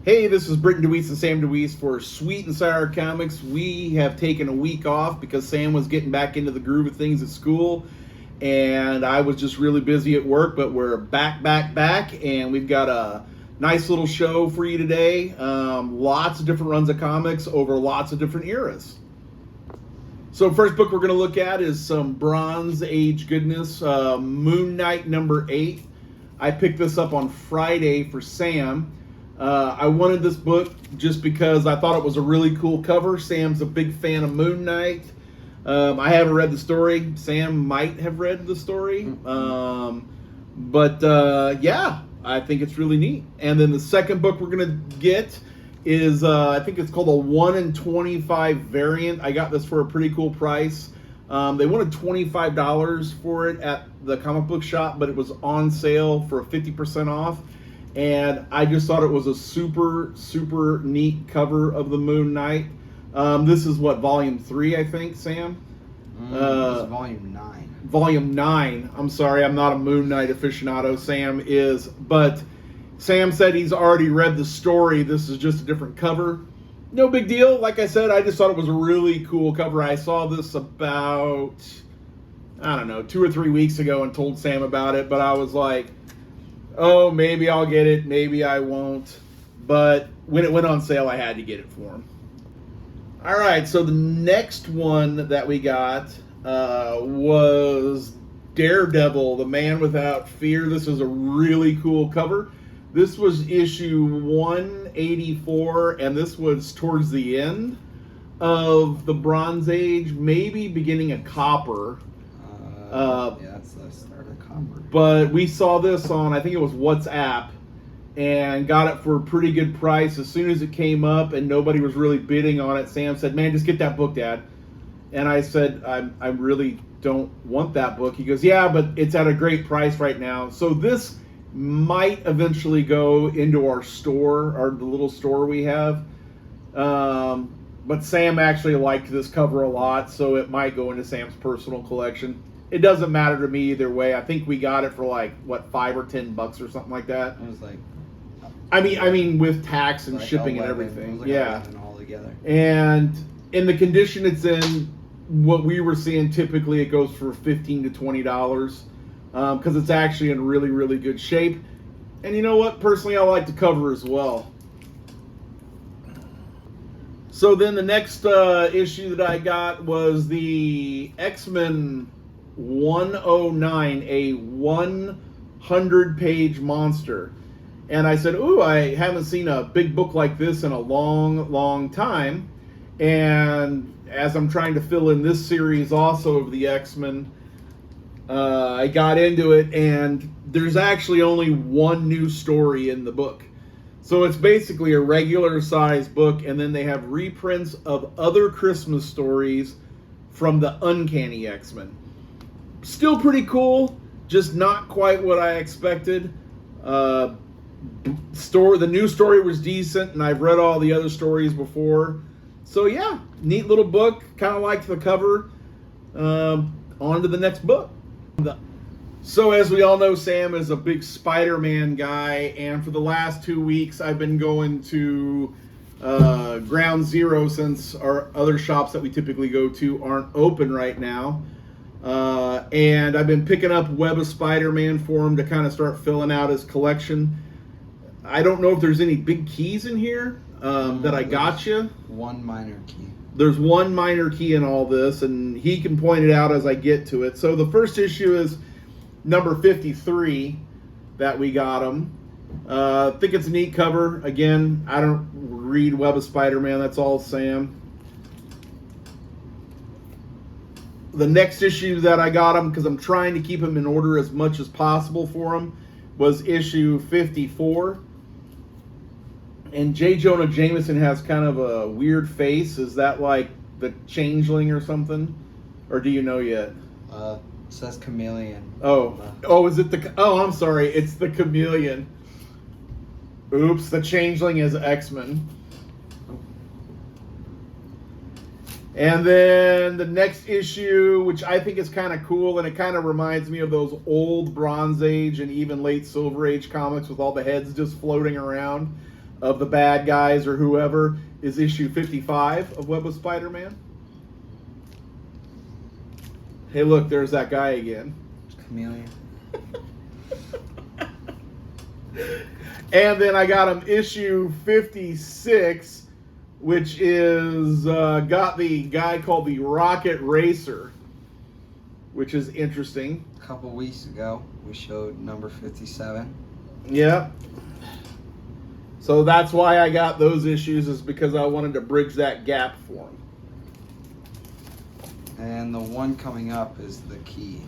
Hey, this is Britton DeWeese and Sam DeWeese for Sweet and Sour Comics. We have taken a week off because Sam was getting back into the groove of things at school, and I was just really busy at work, but we're back, and we've got a nice little show for you today. Lots of different runs of comics over lots of different eras. So first book we're going to look at is some Bronze Age goodness, Moon Knight number 8. I picked this up on Friday for Sam. I wanted this book just because I thought it was a really cool cover. Sam's a big fan of Moon Knight. I haven't read the story. Sam might have read the story. Yeah, I think it's really neat. And then the second book we're going to get is, I think it's called a 1 in 25 variant. I got this for a pretty cool price. They wanted $25 for it at the comic book shop, but it was on sale for 50% off. And I just thought it was a super, super neat cover of the Moon Knight. This is what, volume 3, I think, Sam? This is volume 9. Volume 9. I'm sorry, I'm not a Moon Knight aficionado. Sam is. But Sam said he's already read the story. This is just a different cover. No big deal. Like I said, I just thought it was a really cool cover. I saw this about, I don't know, 2 or 3 weeks ago and told Sam about it. But I was like, oh, maybe I'll get it, maybe I won't. But when it went on sale, I had to get it for him. All right, so the next one that we got was Daredevil, The Man Without Fear. This is a really cool cover. This was issue 184, and this was towards the end of the Bronze Age, maybe beginning of Copper. Yeah, that's the start of Copper. But we saw this on, I think it was WhatsApp, and got it for a pretty good price. As soon as it came up and nobody was really bidding on it, Sam said, "Man, just get that book, Dad." And I said, I really don't want that book. He goes, "Yeah, but it's at a great price right now." So this might eventually go into our store, the little store we have. But Sam actually liked this cover a lot, so it might go into Sam's personal collection. It doesn't matter to me either way. I think we got it for like, what, $5 or $10 or something like that. It was like, I mean with tax and like shipping 11, and everything. like Yeah. 11 all together. And in the condition it's in, what we were seeing typically it goes for $15 to $20 because it's actually in really, really good shape. And you know what? Personally, I like the cover as well. So then the next issue that I got was the X-Men 109, a 100-page monster. And I said, ooh, I haven't seen a big book like this in a long, long time. And as I'm trying to fill in this series also of the X-Men, I got into it, and there's actually only one new story in the book. So it's basically a regular size book, and then they have reprints of other Christmas stories from the Uncanny X-Men. Still pretty cool, just not quite what I expected. The new story was decent, and I've read all the other stories before. So yeah, neat little book. Kind of liked the cover. On to the next book. So as we all know, Sam is a big Spider-Man guy, and for the last 2 weeks I've been going to Ground Zero since our other shops that we typically go to aren't open right now. And I've been picking up Web of Spider-Man for him to kind of start filling out his collection. I don't know if there's any big keys in here that I got you. One minor key. There's one minor key in all this, and he can point it out as I get to it. So the first issue is number 53 that we got him. I think it's a neat cover. Again, I don't read Web of Spider-Man. That's all Sam. The next issue that I got him, because I'm trying to keep him in order as much as possible for him, was issue 54. And J. Jonah Jameson has kind of a weird face. Is that like the Changeling or something? Or do you know yet? It says Chameleon. Oh, is it the... Oh, I'm sorry. It's the Chameleon. Oops, the Changeling is X-Men. And then the next issue, which I think is kind of cool, and it kind of reminds me of those old Bronze Age and even late Silver Age comics with all the heads just floating around of the bad guys or whoever, is issue 55 of Web of Spider-Man. Hey, look, there's that guy again. Chameleon. And then I got him issue 56, which is got the guy called the Rocket Racer, which is interesting. A couple weeks ago, we showed number 57. Yeah. So that's why I got those issues, is because I wanted to bridge that gap for him. And the one coming up is the Key.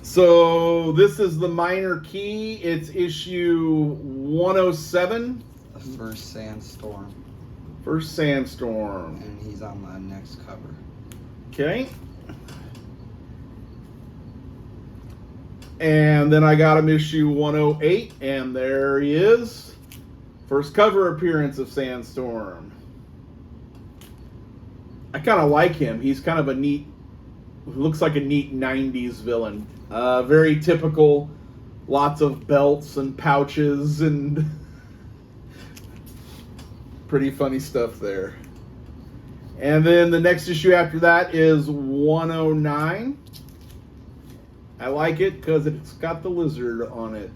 So this is the Minor Key. It's issue 107. The first Sandstorm. First Sandstorm. And he's on the next cover. Okay. And then I got him issue 108, and there he is. First cover appearance of Sandstorm. I kind of like him. He's kind of a neat, looks like a neat 90s villain. Very typical, lots of belts and pouches and pretty funny stuff there. And then the next issue after that is 109. I like it because it's got the lizard on it.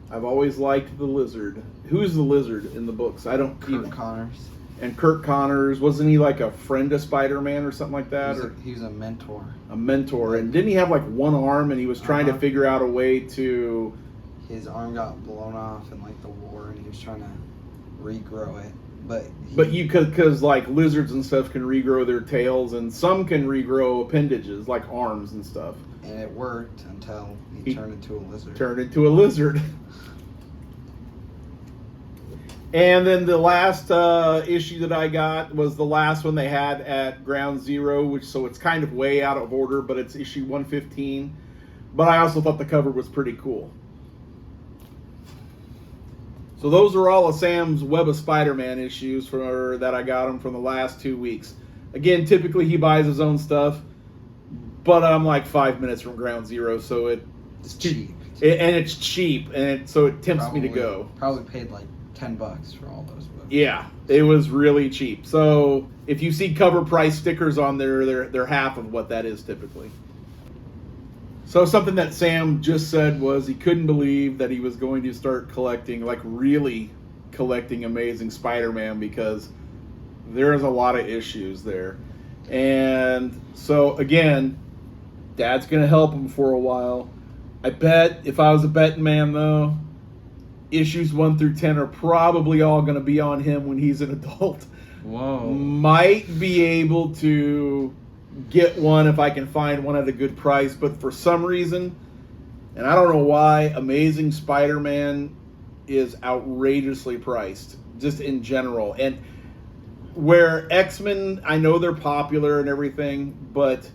I've always liked the lizard. Who's the lizard in the books? I don't Kurt even. Connors. And Kurt Connors, wasn't he like a friend of Spider-Man or something like that? He was a mentor. A mentor. And didn't he have like one arm and he was trying to figure out a way to... His arm got blown off in like the war and he was trying to regrow it. But you could, because like lizards and stuff can regrow their tails, and some can regrow appendages like arms and stuff. And it worked until he turned into a lizard. Turned into a lizard. And then the last issue that I got was the last one they had at Ground Zero, which, so it's kind of way out of order, but it's issue 115. But I also thought the cover was pretty cool. So those are all of Sam's Web of Spider-Man issues that I got him from the last 2 weeks. Again, typically he buys his own stuff, but I'm like 5 minutes from Ground Zero, so it's cheap. And it's cheap, and so it tempts me to go. Probably paid like $10 for all those books. Yeah, it was really cheap. So if you see cover price stickers on there, they're half of what that is typically. So something that Sam just said was he couldn't believe that he was going to start collecting, like really collecting Amazing Spider-Man, because there's a lot of issues there. And so again, Dad's going to help him for a while. I bet if I was a betting man though, issues 1 through 10 are probably all going to be on him when he's an adult. Whoa. Might be able to get one if I can find one at a good price, but for some reason, and I don't know why, Amazing Spider-Man is outrageously priced, just in general. And where X-Men, I know they're popular and everything, but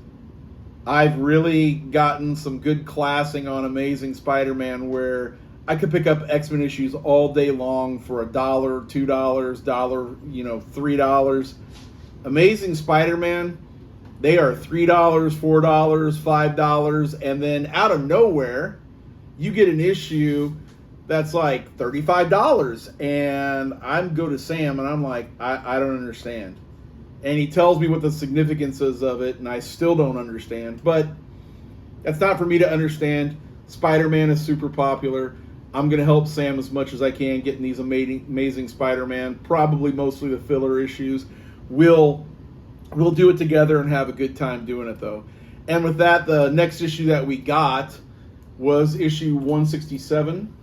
I've really gotten some good classing on Amazing Spider-Man where I could pick up X-Men issues all day long for $1, $2, $3. Amazing Spider-Man, they are $3, $4, $5, and then out of nowhere, you get an issue that's like $35, and I go to Sam and I'm like, I don't understand. And he tells me what the significance is of it, and I still don't understand. But that's not for me to understand. Spider-Man is super popular. I'm going to help Sam as much as I can getting these amazing Spider-Man, probably mostly the filler issues. We'll do it together and have a good time doing it, though. And with that, the next issue that we got was issue 167.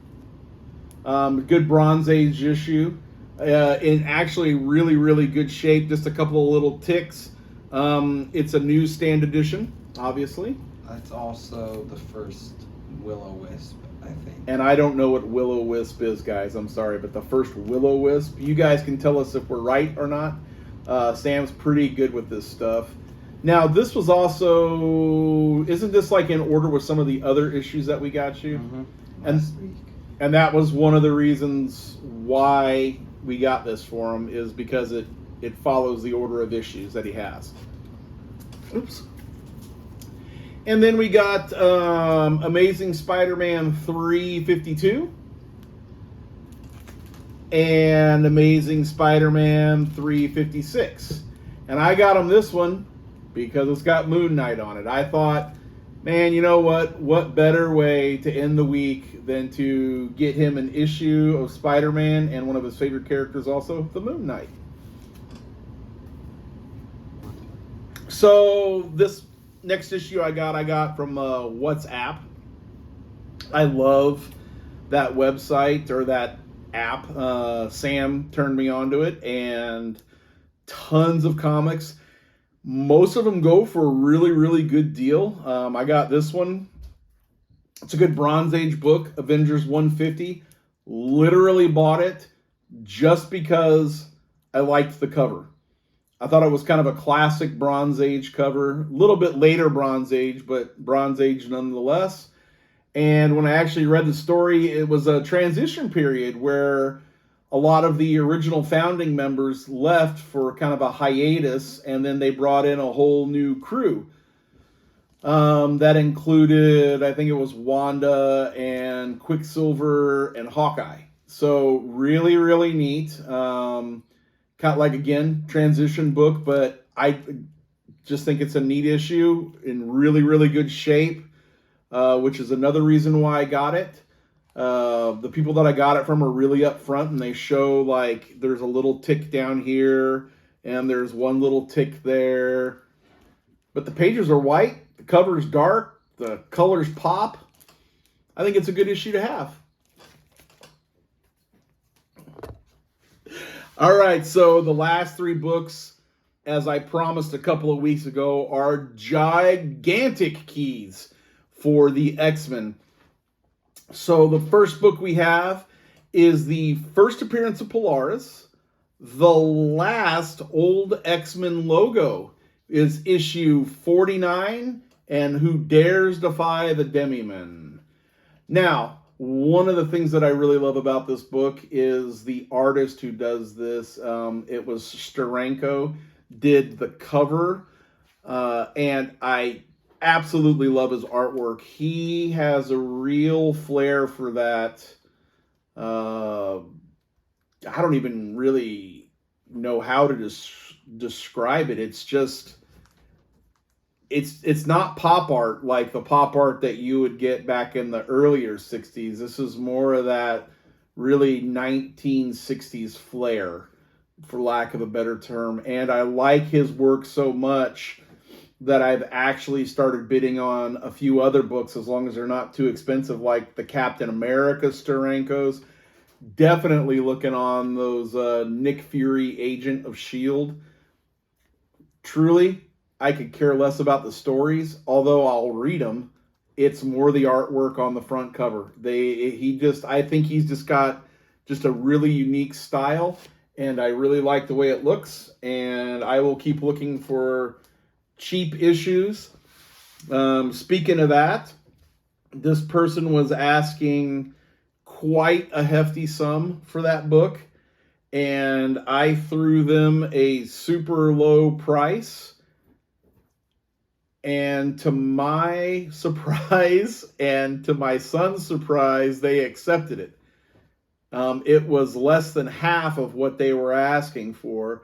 Good Bronze Age issue. In actually really, really good shape. Just a couple of little ticks. It's a newsstand edition, obviously. That's also the first Will-O-Wisp, I think. And I don't know what Will-O-Wisp is, guys. I'm sorry, but the first Will-O-Wisp. You guys can tell us if we're right or not. Sam's pretty good with this stuff. Now, this was also... Isn't this like in order with some of the other issues that we got you? Mm-hmm. Last week. And that was one of the reasons why we got this for him, is because it follows the order of issues that he has. Oops. And then we got Amazing Spider-Man 352 and Amazing Spider-Man 356. And I got him this one because it's got Moon Knight on it. I thought, man, you know what? What better way to end the week than to get him an issue of Spider-Man and one of his favorite characters also, the Moon Knight. So this next issue I got from WhatsApp. I love that website or that app. Sam turned me onto it, and tons of comics. Most of them go for a really, really good deal. I got this one. It's a good Bronze Age book, Avengers 150. Literally bought it just because I liked the cover. I thought it was kind of a classic Bronze Age cover. A little bit later Bronze Age, but Bronze Age nonetheless. And when I actually read the story, it was a transition period where a lot of the original founding members left for kind of a hiatus, and then they brought in a whole new crew. That included, I think it was Wanda and Quicksilver and Hawkeye. So really, really neat. Kind of like, again, transition book, but I just think it's a neat issue in really, really good shape, which is another reason why I got it. The people that I got it from are really upfront, and they show like there's a little tick down here and there's one little tick there. But the pages are white, the cover's dark, the colors pop. I think it's a good issue to have. All right, so the last three books, as I promised a couple of weeks ago, are gigantic keys for the X-Men. So the first book we have is the first appearance of Polaris. The last old X-Men logo is issue 49, and Who Dares Defy the Demi-Men. Now, one of the things that I really love about this book is the artist who does this. It was Steranko, did the cover, and I absolutely love his artwork. He has a real flair for that. I don't even really know how to describe it. It's just, it's not pop art like the pop art that you would get back in the earlier 60s. This is more of that really 1960s flair, for lack of a better term. And I like his work so much that I've actually started bidding on a few other books, as long as they're not too expensive, like the Captain America Steranko's. Definitely looking on those Nick Fury, Agent of S.H.I.E.L.D. Truly, I could care less about the stories, although I'll read them. It's more the artwork on the front cover. I think he's just got just a really unique style, and I really like the way it looks, and I will keep looking for cheap issues. Speaking of that, this person was asking quite a hefty sum for that book, and I threw them a super low price. And to my surprise and to my son's surprise, they accepted it. It was less than half of what they were asking for.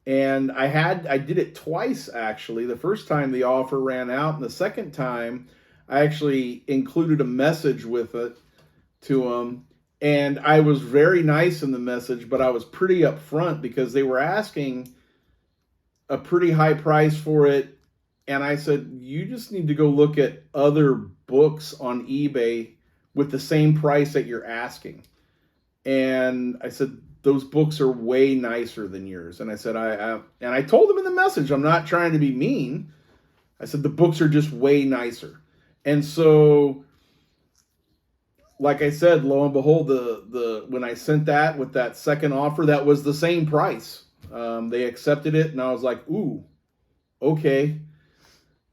And I did it twice, actually. The first time the offer ran out, and the second time I actually included a message with it to them. And I was very nice in the message, but I was pretty upfront because they were asking a pretty high price for it. And I said, you just need to go look at other books on eBay with the same price that you're asking. And I said, those books are way nicer than yours. And I said, I told them in the message, I'm not trying to be mean. I said, the books are just way nicer. And so, like I said, lo and behold, when I sent that with that second offer, that was the same price. They accepted it, and I was like, ooh, okay.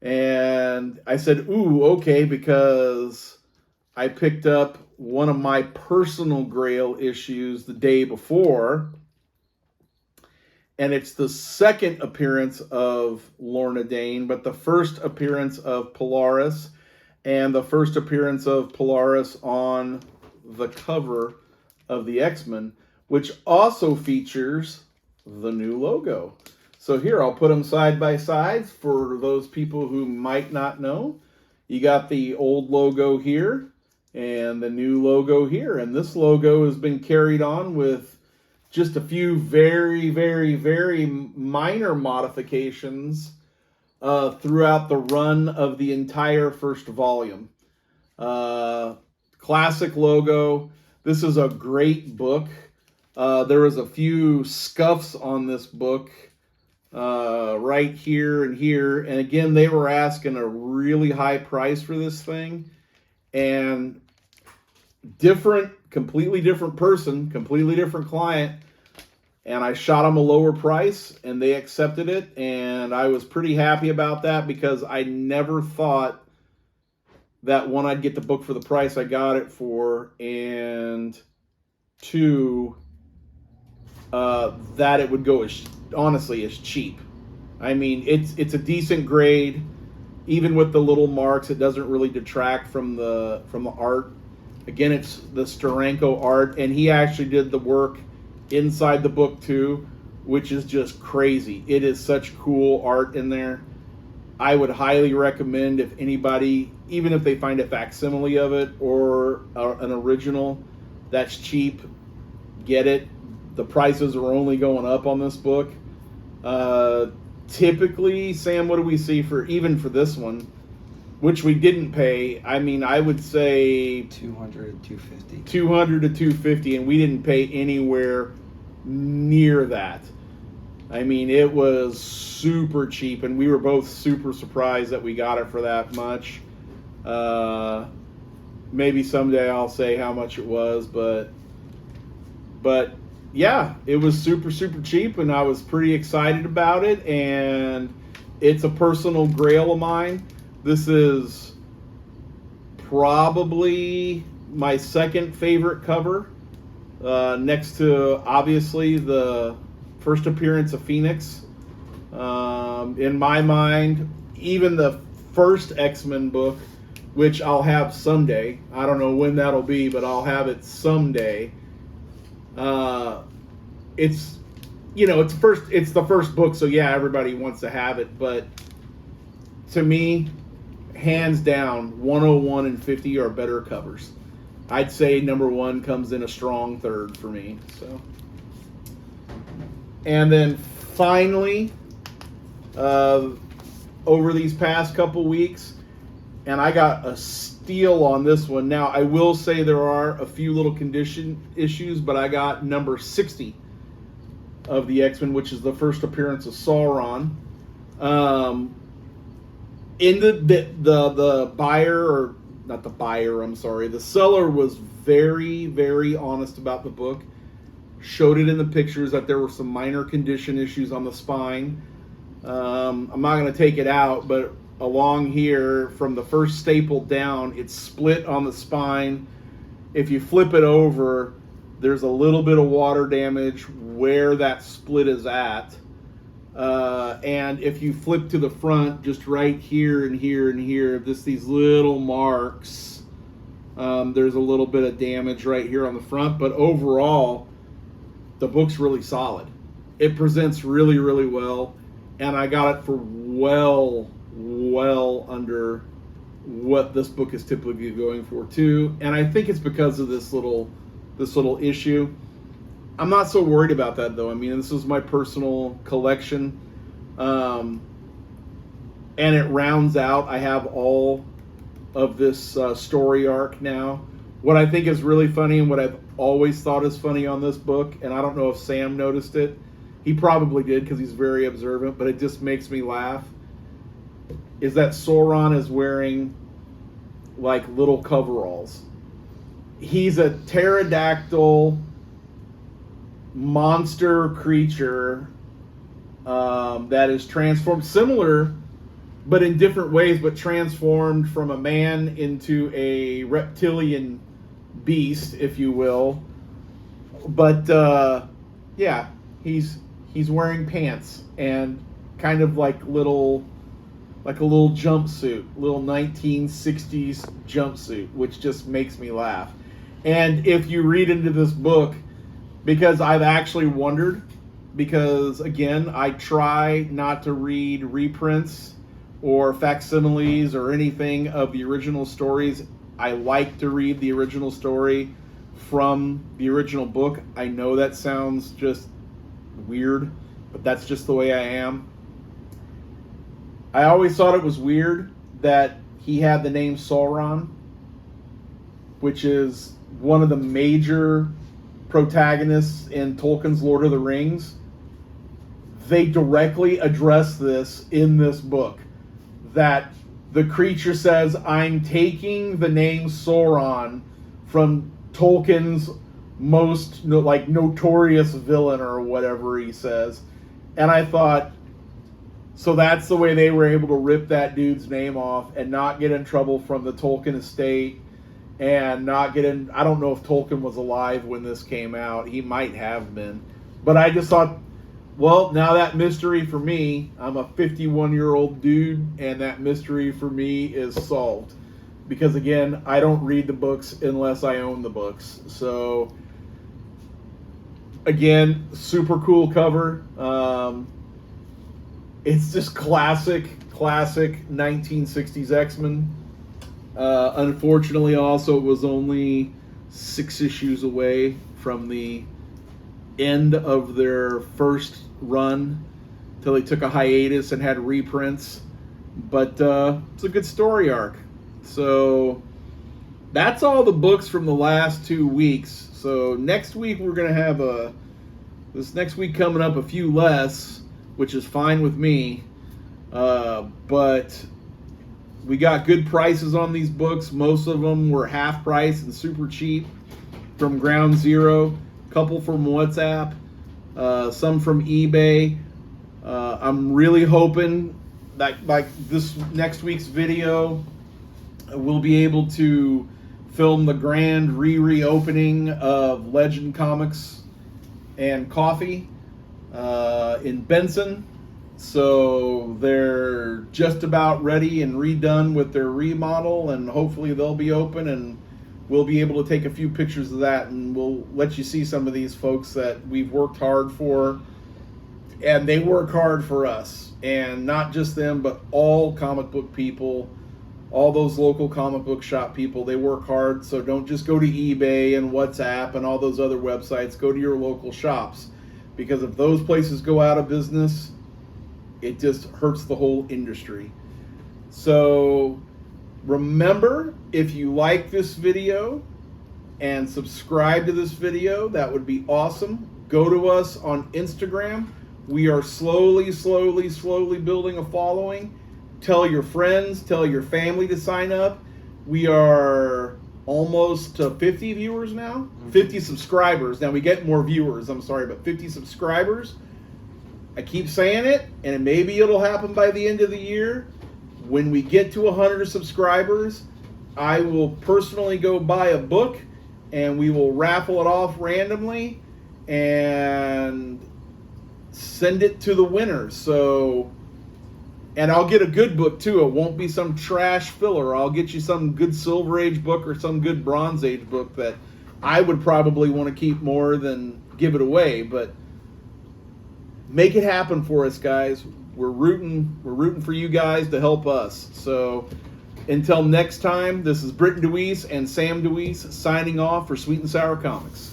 And I said, ooh, okay, because I picked up one of my personal Grail issues the day before, and it's the second appearance of Lorna Dane, but the first appearance of Polaris, and the first appearance of Polaris on the cover of the X-Men, which also features the new logo. So here, I'll put them side by side for those people who might not know. You got the old logo here and the new logo here. And this logo has been carried on with just a few very, very, very minor modifications throughout the run of the entire first volume. Classic logo. This is a great book. There was a few scuffs on this book right here and here. And again, they were asking a really high price for this thing. And completely different person, completely different client. And I shot them a lower price and they accepted it. And I was pretty happy about that because I never thought that, one, I'd get the book for the price I got it for, and two, that it would go as cheap. I mean, it's a decent grade, even with the little marks. It doesn't really detract from the art. Again, it's the Steranko art, and he actually did the work inside the book too, which is just crazy. It is such cool art in there. I would highly recommend, if anybody, even if they find a facsimile of it or an original that's cheap, get it. The prices are only going up on this book. Typically, Sam, what do we see even for this one, which we didn't pay? I mean, I would say $200 to $250. $200 to $250, and we didn't pay anywhere near that. I mean, it was super cheap, and we were both super surprised that we got it for that much. Maybe someday I'll say how much it was, but yeah, it was super, super cheap, and I was pretty excited about it, and it's a personal grail of mine. This is probably my second favorite cover, next to, obviously, the first appearance of Phoenix. In my mind, even the first X-Men book, which I'll have someday. I don't know when that'll be, but I'll have it someday. It's the first book, so yeah, everybody wants to have it, but to me, hands down, 101 and 50 are better covers. I'd say number one comes in a strong third for me. So, and then finally, over these past couple weeks, and I got a steal on this one. Now, I will say there are a few little condition issues, but I got number 60 of the X-Men, which is the first appearance of Sauron. In the buyer, or not the buyer, I'm sorry, the seller was very, very honest about the book. Showed it in the pictures that there were some minor condition issues on the spine. I'm not going to take it out, but along here, from the first staple down, it's split on the spine. If you flip it over, there's a little bit of water damage where that split is at. And if you flip to the front, just right here and here and here, these little marks, there's a little bit of damage right here on the front. But overall, the book's really solid. It presents really, really well. And I got it for well under what this book is typically going for too. And I think it's because of this little issue. I'm not so worried about that though. I mean, this is my personal collection. And it rounds out. I have all of this story arc now. What I think is really funny, and what I've always thought is funny on this book, and I don't know if Sam noticed it. He probably did because he's very observant, but it just makes me laugh, is that Sauron is wearing like little coveralls. He's a pterodactyl monster creature that is transformed, similar but in different ways, but transformed from a man into a reptilian beast, if you will. But yeah, he's he's wearing pants and kind of like a little jumpsuit, little 1960s jumpsuit, which just makes me laugh. And if you read into this book, because I've actually wondered, because again, I try not to read reprints or facsimiles or anything of the original stories. I like to read the original story from the original book. I know that sounds just weird, but that's just the way I am. I always thought it was weird that he had the name Sauron, which is one of the major protagonists in Tolkien's Lord of the Rings. They directly address this in this book, that the creature says, I'm taking the name Sauron from Tolkien's most notorious villain, or whatever he says. And I thought, so that's the way they were able to rip that dude's name off and not get in trouble from the Tolkien estate, and not get in. I don't know if Tolkien was alive when this came out. He might have been. But I just thought, well, now that mystery for me, I'm a 51-year-old dude, and that mystery for me is solved. Because again, I don't read the books unless I own the books. So again, super cool cover. It's just classic 1960s X-Men. Unfortunately, also, it was only 6 issues away from the end of their first run till they took a hiatus and had reprints. But it's a good story arc. So that's all the books from the last 2 weeks. So next week we're going to have this next week coming up a few less, which is fine with me. But we got good prices on these books. Most of them were half price and super cheap from Ground Zero. A couple from WhatsApp. Some from eBay. I'm really hoping that like this next week's video, we'll be able to film the grand reopening of Legend Comics and Coffee in Benson. So they're just about ready and redone with their remodel, and hopefully they'll be open, and we'll be able to take a few pictures of that, and we'll let you see some of these folks that we've worked hard for, and they work hard for us. And not just them, but all comic book people, all those local comic book shop people, they work hard. So don't just go to eBay and WhatsApp and all those other websites. Go to your local shops, because if those places go out of business, it just hurts the whole industry. So remember, if you like this video and subscribe to this video, that would be awesome. Go to us on Instagram. We are slowly building a following. Tell your friends, tell your family to sign up. We are almost to 50 viewers now. 50 subscribers. Now we get more viewers, I'm sorry, but 50 subscribers. I keep saying it, and maybe it'll happen by the end of the year. When we get to 100 subscribers, I will personally go buy a book, and we will raffle it off randomly and send it to the winner. So, and I'll get a good book too. It won't be some trash filler. I'll get you some good Silver Age book or some good Bronze Age book that I would probably want to keep more than give it away. But make it happen for us, guys. We're rooting for you guys to help us. So until next time, this is Britton DeWeese and Sam DeWeese signing off for Sweet and Sour Comics.